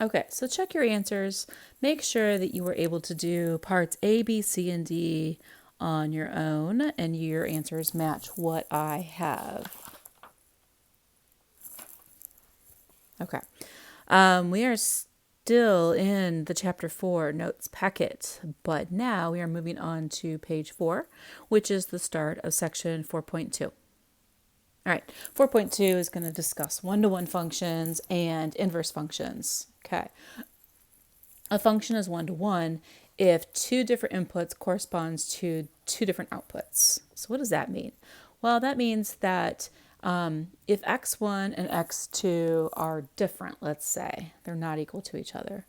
Okay, so check your answers. Make sure that you were able to do parts A, B, C, and D on your own, and your answers match what I have. Okay. We are still in the chapter 4 notes packet, but now we are moving on to page 4, which is the start of section 4.2. All right, 4.2 is going to discuss one-to-one functions and inverse functions. Okay. A function is one-to-one if two different inputs corresponds to two different outputs. So what does that mean? Well, that means that if x1 and x2 are different, let's say, they're not equal to each other,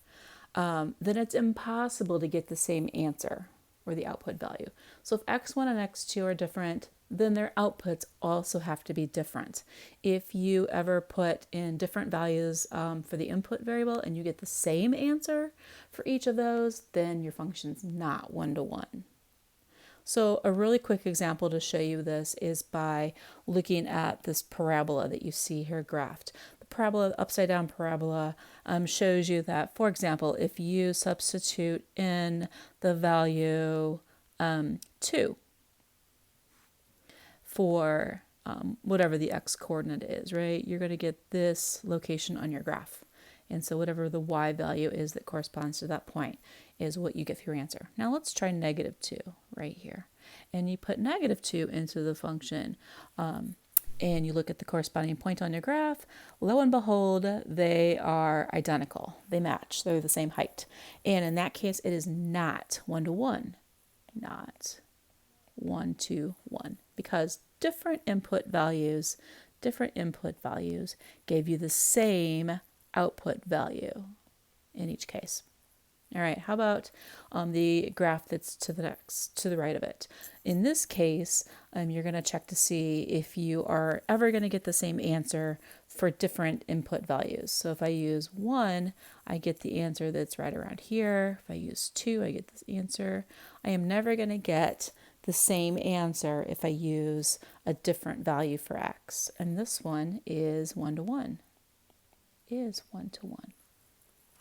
then it's impossible to get the same answer or the output value. So if x1 and x2 are different, then their outputs also have to be different. If you ever put in different values for the input variable and you get the same answer for each of those, then your function's not one-to-one. So a really quick example to show you this is by looking at this parabola that you see here graphed. The parabola, upside down parabola, shows you that, for example, if you substitute in the value 2 for whatever the x coordinate is, right? You're going to get this location on your graph. And so whatever the y value is that corresponds to that point is what you get for your answer. Now let's try -2 right here. And you put -2 into the function and you look at the corresponding point on your graph. Lo and behold, they are identical. They match. They're the same height. And in that case, it is not one-to-one. Not 1-to-1, because different input values gave you the same output value in each case. All right, how about the graph that's to the right of it? In this case, you're going to check to see if you are ever going to get the same answer for different input values. So if I use 1, I get the answer that's right around here. If I use 2, I get this answer. I am never going to get the same answer if I use a different value for x. And this one is 1-to-1. Is 1-to-1.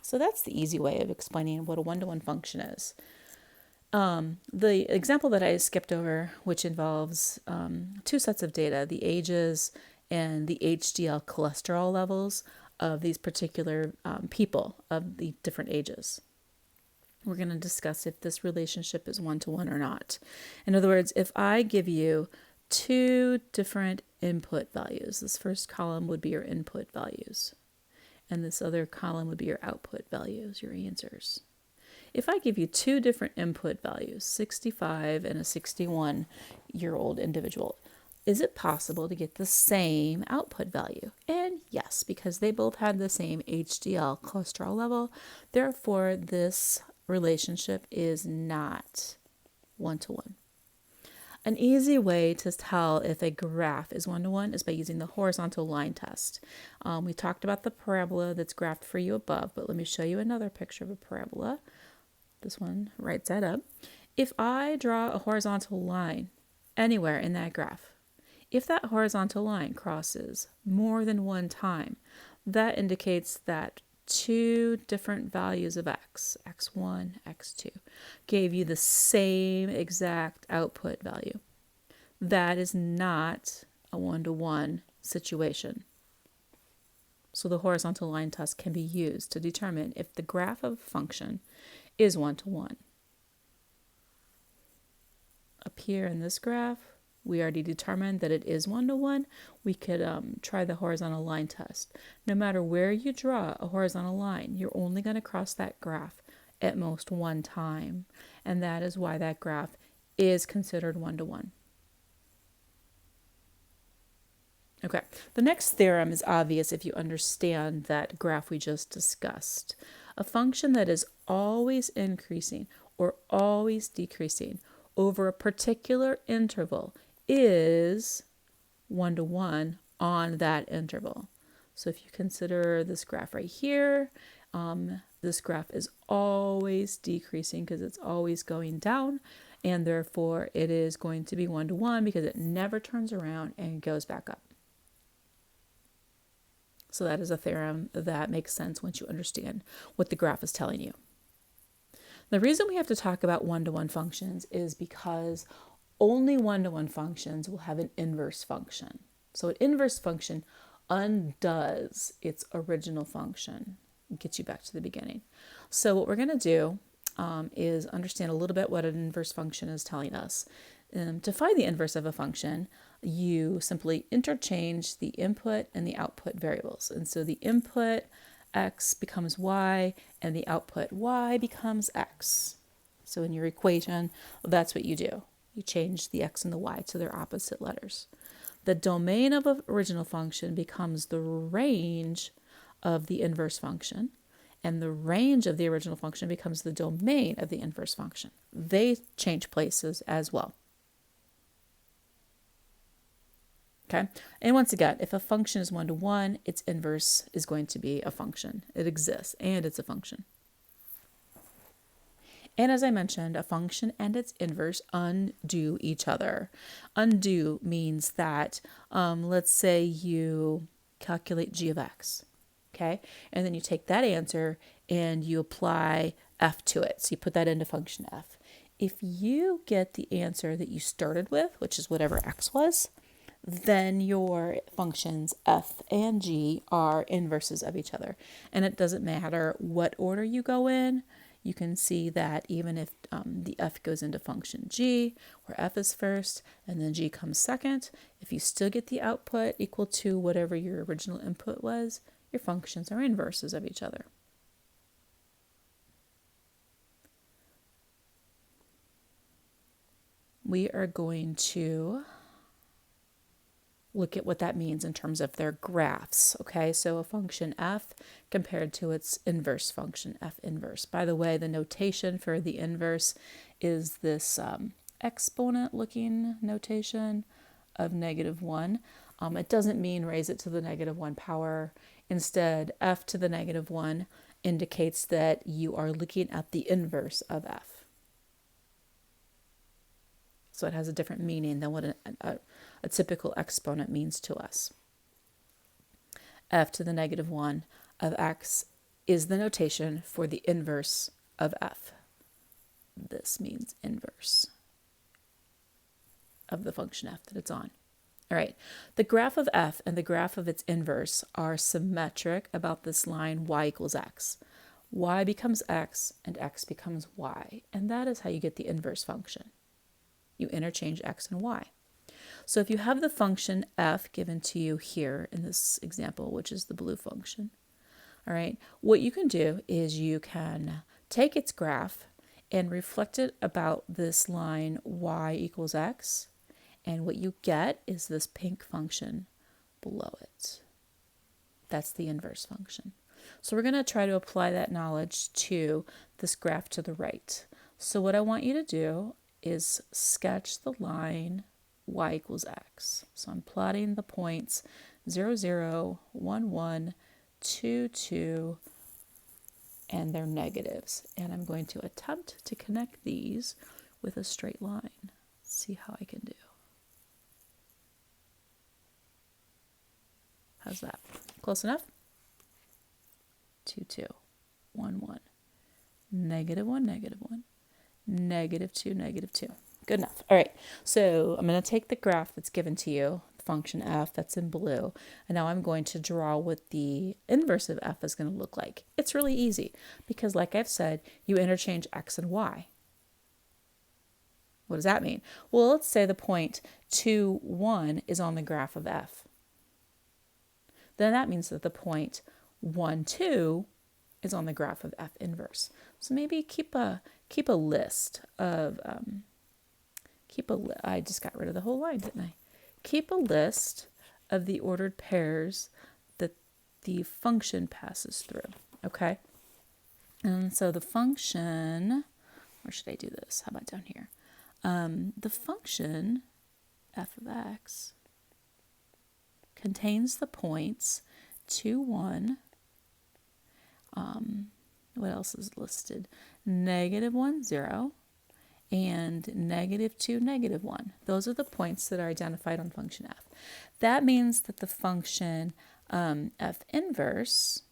So that's the easy way of explaining what a one-to-one function is. The example that I skipped over, which involves two sets of data, the ages and the HDL cholesterol levels of these particular people of the different ages. We're going to discuss if this relationship is one-to-one or not. In other words, if I give you two different input values, this first column would be your input values, and this other column would be your output values, your answers. If I give you two different input values, 65 and a 61-year-old individual, is it possible to get the same output value? And yes, because they both had the same HDL cholesterol level, therefore this relationship is not one-to-one. An easy way to tell if a graph is one-to-one is by using the horizontal line test. We talked about the parabola that's graphed for you above, but let me show you another picture of a parabola. This one right side up. If I draw a horizontal line anywhere in that graph, if that horizontal line crosses more than one time, that indicates that two different values of x, x1, x2, gave you the same exact output value. That is not a one-to-one situation. So the horizontal line test can be used to determine if the graph of a function is one-to-one. Up here in this graph, we already determined that it is one-to-one. We could try the horizontal line test. No matter where you draw a horizontal line, you're only going to cross that graph at most one time. And that is why that graph is considered one-to-one. Okay, the next theorem is obvious if you understand that graph we just discussed. A function that is always increasing or always decreasing over a particular interval is one-to-one on that interval. So if you consider this graph right here, this graph is always decreasing because it's always going down, and therefore it is going to be one-to-one because it never turns around and goes back up. So that is a theorem that makes sense once you understand what the graph is telling you. The reason we have to talk about one-to-one functions is because only one-to-one functions will have an inverse function. So an inverse function undoes its original function. It gets you back to the beginning. So what we're going to do is understand a little bit what an inverse function is telling us. To find the inverse of a function, you simply interchange the input and the output variables. And so the input x becomes y, and the output y becomes x. So in your equation, that's what you do. You change the x and the y to their opposite letters. The domain of an original function becomes the range of the inverse function, and the range of the original function becomes the domain of the inverse function. They change places as well. Okay, and once again, if a function is one-to-one, its inverse is going to be a function. It exists, and it's a function. And as I mentioned, a function and its inverse undo each other. Undo means that, let's say you calculate g of x, okay? And then you take that answer and you apply f to it. So you put that into function f. If you get the answer that you started with, which is whatever x was, then your functions f and g are inverses of each other. And it doesn't matter what order you go in. You can see that even if the f goes into function g, where f is first and then g comes second, if you still get the output equal to whatever your original input was, your functions are inverses of each other. We are going to look at what that means in terms of their graphs, okay? So a function f compared to its inverse function, f inverse. By the way, the notation for the inverse is this exponent-looking notation of -1. It doesn't mean raise it to the -1 power. Instead, f to the -1 indicates that you are looking at the inverse of f. So it has a different meaning than what a typical exponent means to us. F to the -1 of x is the notation for the inverse of f. This means inverse of the function f that it's on. All right, the graph of f and the graph of its inverse are symmetric about this line y equals x. Y becomes x and x becomes y, and that is how you get the inverse function. You interchange x and y. So if you have the function f given to you here in this example, which is the blue function, all right, what you can do is you can take its graph and reflect it about this line y equals x, and what you get is this pink function below it. That's the inverse function. So we're going to try to apply that knowledge to this graph to the right. So what I want you to do is sketch the line y equals x. So I'm plotting the points 0, 0, 1, 1, 2, 2, and their negatives. And I'm going to attempt to connect these with a straight line. See how I can do. How's that? Close enough? 2, 2, 1, 1, negative 1, negative 1. -2, -2. Good enough. All right, so I'm going to take the graph that's given to you, function f that's in blue, and now I'm going to draw what the inverse of f is going to look like. It's really easy because, like I've said, you interchange x and y. What does that mean? Well, let's say the point 2, 1 is on the graph of f. Then that means that the point 1, 2 is on the graph of f inverse. So maybe keep a list of, I just got rid of the whole line, didn't I? Keep a list of the ordered pairs that the function passes through, okay? And so the function, where should I do this? How about down here? The function f of x contains the points 2, 1, what else is listed? -1, 0, and -2, -1. Those are the points that are identified on function f. That means that the function F inverse,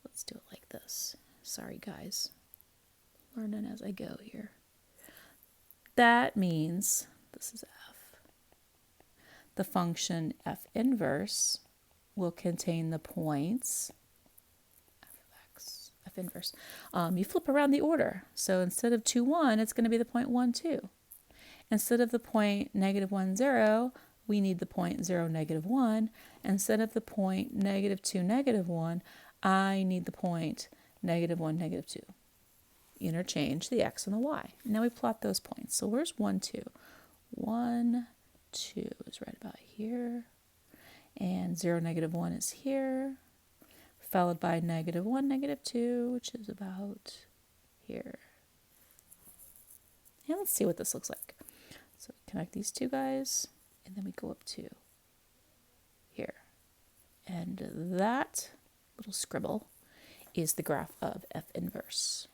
let's do it like this. Sorry, guys. Learning as I go here. That means, this is F. The function F inverse will contain the points F inverse. You flip around the order. So instead of 2, 1, it's going to be the point 1, 2. Instead of the point -1, 0, we need the point 0, -1. Instead of the point -2, -1, I need the point -1, -2. Interchange the x and the y. Now we plot those points. So where's 1, 2? 1, 2 is right about here. And 0, -1 is here. Followed by -1, -2, which is about here. And let's see what this looks like. So connect these two guys, and then we go up to here. And that little scribble is the graph of F inverse.